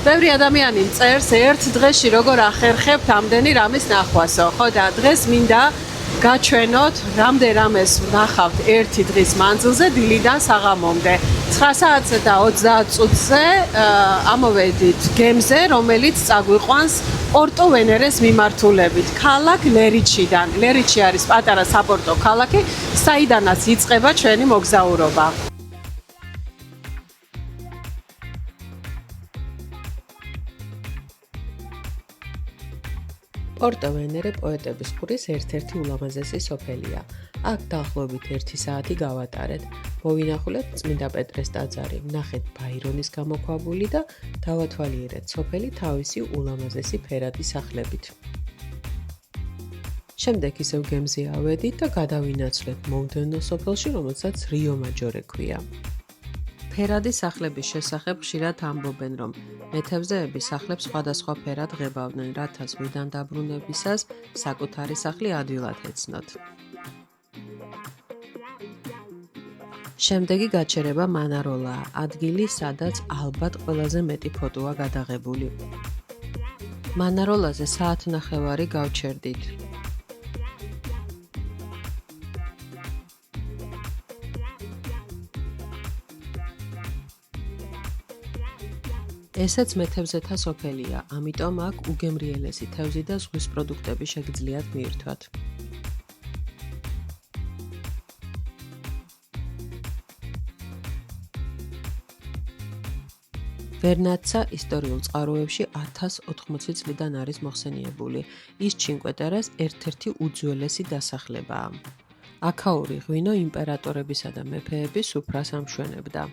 ბევრი ადამიანი წერს ერთ დღეში როგორ ახერხებთ ამდენი რამის ნახვასო. ხო და დღეს მინდა გაჩვენოთ რამდენ რამეს ვნახავთ ერთი დღის მანძილზე დილიდან საღამომდე. 9 საათზე და 30 წუთზე ამოვედით გემზე, რომელიც წაგვიყვანს პორტო ვენერეს მიმართულებით. ქალაქ ლერიჩიდან. ლერიჩი არის პატარა საპორტო ქალაქი, საიდანაც იწყება ჩვენი მოგზაურობა. პორტო ვენერე პოეტების ყურის ერთ-ერთი ულამაზესი სოფელია. აქ დაახლოებით 1 საათი გავატარეთ. მოვინახულეთ წმინდა პეტრეს ტაძარი, ვნახეთ ბაირონის გამოქვაბული და დავათვალიერეთ სოფელი თავისი ულამაზესი ფერადი სახლებით. შემდეგ ისევ გემზე ავედით და გადავინაცვლეთ მომდევნო სოფელში, რომელსაც რიო მაჯორე ქვია. ფერადი სახლების შესახებ ხშირად ამბობენ, რომ მეთევზეები სახლებს სხვადასხვა ფერად ღებავდნენ, რათა ზღვიდან დაბრუნებისას საკუთარი სახლი ადვილად ეცნოთ. შემდეგი გაჩერება მანაროლაა, ადგილი, სადაც ალბათ ყველაზე მეტი ფოტოა გადაღებული. მანაროლაზე საათნახევარი გავჩერდით. ესეც მეთევზეთა სოფელია, ამიტომ აქ უგემრიელესი თევზი და ზღვის პროდუქტები შეგიძლიათ მიირთვათ. ვერნაცა ისტორიულ წყაროებში 1080 წლიდან არის მოხსენიებული. ის ჩინკვეტერეს ერთ-ერთი უძველესი დასახლებაა. აქაური ღვინო იმპერატორებისა და მეფეების სუფრას ამშვენებდა.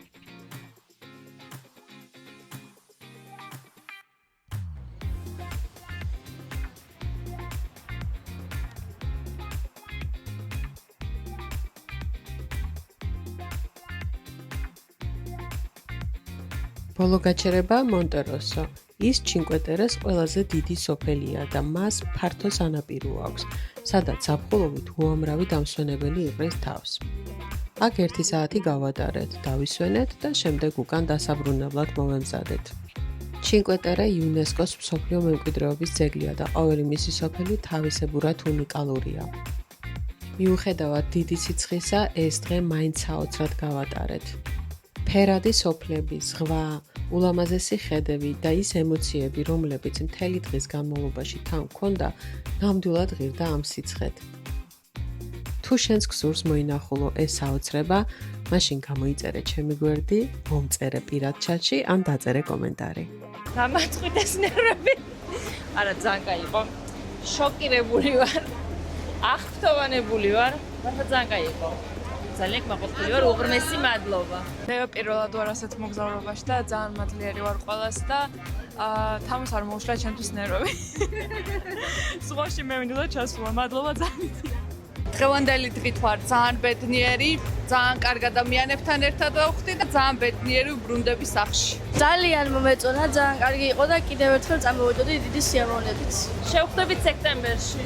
ბოლო გაჩერება მონტეროსო. ის ჩინკვეტერეს ყველაზე დიდი სოფელია და მას ფართო სანაპირო აქვს, სადაც ზაფხულობით უამრავი დამსვენებელი იყრის თავს. აქ 1 საათი გავატარეთ, დავისვენეთ და შემდეგ უკან დასაბრუნებლად მოვემზადეთ. ჩინკვეტერე იუნესკოს მსოფლიო მემკვიდრეობის ძეგლია და ყოველი მისი სოფელი თავისებურად უნიკალურია. მიუხედავად დიდი სიცხისა, ეს დღე მაინც საოცრად გავატარეთ. ფერადი სოფლები, ზღვა, ულამაზესი ხედები და ის ემოციები, რომლებიც მთელი დღის განმავლობაში თან მქონდა, ნამდვილად ღირდა ამ სიცხეთ. თუ შენს გსურს მოინახულო ეს საოცრება, მაშინ გამოიწერე ჩემი გვერდი, მომწერე პირად ჩატში ან დაწერე კომენტარი. დამაწყვიტეს ნერვები. არა, ძალიან კაი იყო. შოკირებული ვარ. აღფრთოვანებული ვარ, მაგრამ ძალიან კაი იყო. ძალიან მაყურებელი ვარ, უღრმესი მადლობა. მე პირველად ვარ ასეთ მოგზაურობაში და ძალიან მადლიერი ვარ ყველას და თამას არ მოუშლა ჩემთვის ნერვები. ზღვაში მე მინდოდა ჩასულა. მადლობა ძალიან. დღევანდელი დღით ვარ ძალიან ბედნიერი, ძალიან კარგ ადამიანებთან ერთად ვხვდი და ძალიან ბედნიერი ვბრუნდები სახლში. ძალიან მომეწონა, ძალიან კარგი იყო და კიდევ ერთხელ წამოვიდოდი დიდი სიამოვნებით. შევხვდებით სექტემბერში.